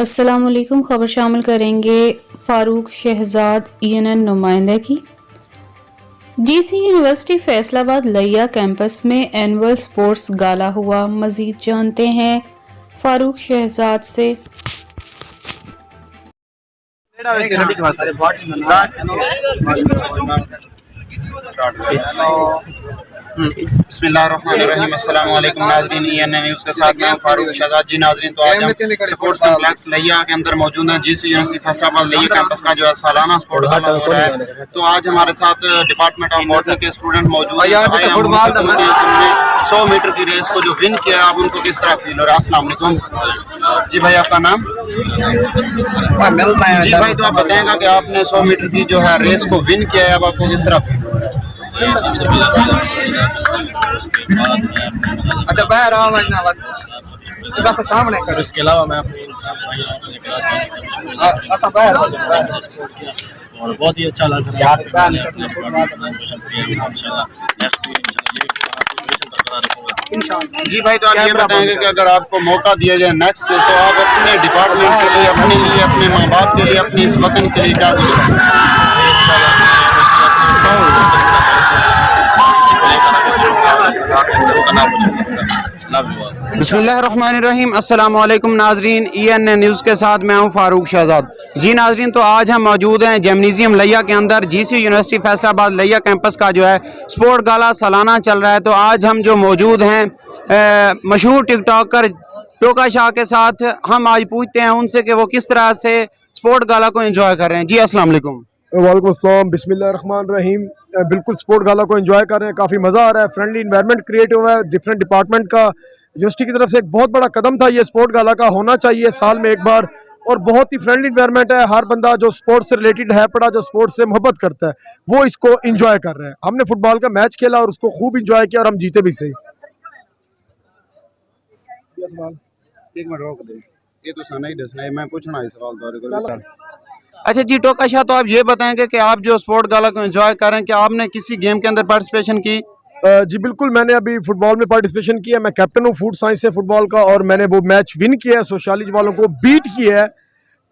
السلام علیکم۔ خبر شامل کریں گے فاروق شہزاد ENN نمائندہ کی۔ GC یونیورسٹی فیصل آباد لیا کیمپس میں اینول سپورٹس گالا ہوا۔ مزید جانتے ہیں فاروق شہزاد سے۔ بسم اللہ الرحمن الرحیم۔ السلام علیکم ناظرین، ENN نیوز کے ساتھ میں ہوں فاروق شہزاد۔ جی ناظرین، تو آج ہم سپورٹس کمپلیکس لیا کے اندر موجود ہیں۔ GC یونیورسٹی فیصل آباد لیا کیمپس کا جو ہے سالانہ سپورٹ گالا ہو رہا ہے۔ تو آج ہمارے ساتھ ڈپارٹمنٹ آف باٹنی کے اسٹوڈنٹ موجود ہیں۔ 100 میٹر کی ریس کو جو ون کیا ہے، اب ان کو کس طرح فیل ہو رہا ہے؟ السلام علیکم جی بھائی، آپ کا نام؟ جی بھائی، تو آپ بتائیں گا کہ آپ نے 100 میٹر کی جو ہے ریس کو ون کیا ہے، اب آپ کو کس طرح فیل ہو رہا ہے؟ سب سے پہلے اچھا باہر آؤ اور اس کے علاوہ میں اپنے اور بہت ہی اچھا لگ رہا ہے۔ جی بھائی، تو آپ یہ بتائیں گے کہ اگر آپ کو موقع دیا جائے نیکسٹ سے، تو آپ اپنے ڈپارٹمنٹ کے لیے، اپنے لیے، اپنے ماں باپ کے لیے، اپنے اس وطن کے لیے کیا کچھ کریں گے؟ بسم اللہ الرحمن الرحیم۔ السلام علیکم ناظرین، ENN نیوز کے ساتھ میں ہوں فاروق شہزاد۔ جی ناظرین، تو آج ہم موجود ہیں جیمنیزیم لیا کے اندر۔ GC یونیورسٹی فیصل آباد لیا کیمپس کا جو ہے سپورٹ گالا سالانہ چل رہا ہے۔ تو آج ہم جو موجود ہیں مشہور ٹک ٹاکر ٹوکا شاہ کے ساتھ، ہم آج پوچھتے ہیں ان سے کہ وہ کس طرح سے سپورٹ گالا کو انجوائے کر رہے ہیں۔ جی السلام علیکم۔ وعلیکم السلام، بسم اللہ الرحمن الرحیم۔ بالکل سپورٹ گالا کو انجوائے کر رہے ہیں، کافی مزہ آ رہا ہے، فرینڈلی انوائرمنٹ کریٹ ہوا ہے ڈفرینٹ ڈپارٹمنٹ کا۔ یونیورسٹی کی طرف سے ایک بہت بڑا قدم تھا یہ سپورٹ گالا کا، ہونا چاہیے سال میں ایک بار، اور بہت ہی فرینڈلی انوائرمنٹ ہے۔ ہر بندہ جو سپورٹ سے ریلیٹڈ ہے پڑا، جو سپورٹ سے محبت کرتا ہے، وہ اس کو انجوائے کر رہے ہیں۔ ہم نے فٹ بال کا میچ کھیلا اور اس کو خوب انجوائے کیا، اور ہم جیتے بھی صحیح۔ ایک منٹ روک دیں، یہ تو سنا ہی دسنا ہے، میں پوچھنا ہے سوال۔ اچھا جی ٹوکا شاہ، تو آپ یہ بتائیں گے کہ آپ جو سپورٹ گالا کو انجوائے کر رہے ہیں، کیا آپ نے کسی گیم کے اندر پارٹیسپیشن کی؟ جی بالکل، میں نے ابھی فٹ بال میں پارٹیسپیشن کیا ہے۔ میں کیپٹن ہوں فوڈ سائنس سے فٹ بال کا، اور میں نے وہ میچ ون کیا ہے، سوشالوجی والوں کو بیٹ کیا ہے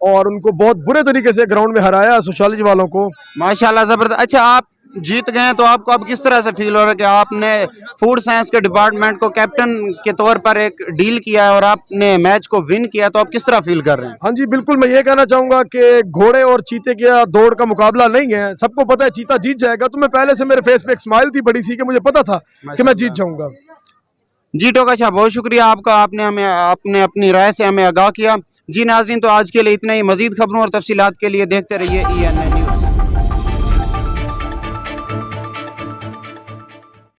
اور ان کو بہت برے طریقے سے گراؤنڈ میں ہرایا ہے سوشالوجی والوں کو۔ ماشاءاللہ، زبردست۔ اچھا، آپ جیت گئے ہیں تو آپ کو اب کس طرح سے فیل ہو رہا ہے کہ آپ نے فوڈ سائنس کے ڈپارٹمنٹ کو کیپٹن کے طور پر ایک ڈیل کیا ہے اور آپ نے میچ کو ون کیا، تو آپ کس طرح فیل کر رہے ہیں؟ ہاں جی بالکل، میں یہ کہنا چاہوں گا کہ گھوڑے اور چیتے کا دوڑ کا مقابلہ نہیں ہے۔ سب کو پتہ ہے چیتا جیت جائے گا، تو میں پہلے سے میرے فیس پہ ایک اسمائل تھی بڑی سی کہ مجھے پتا تھا کہ میں جیت جاؤں گا۔ جی ٹوکا شاہ، بہت شکریہ آپ کا، آپ نے اپنی رائے سے ہمیں آگاہ کیا۔ جی ناظرین، تو آج کے لیے اتنا ہی۔ مزید خبروں اور تفصیلات کے لیے دیکھتے رہیے ENN۔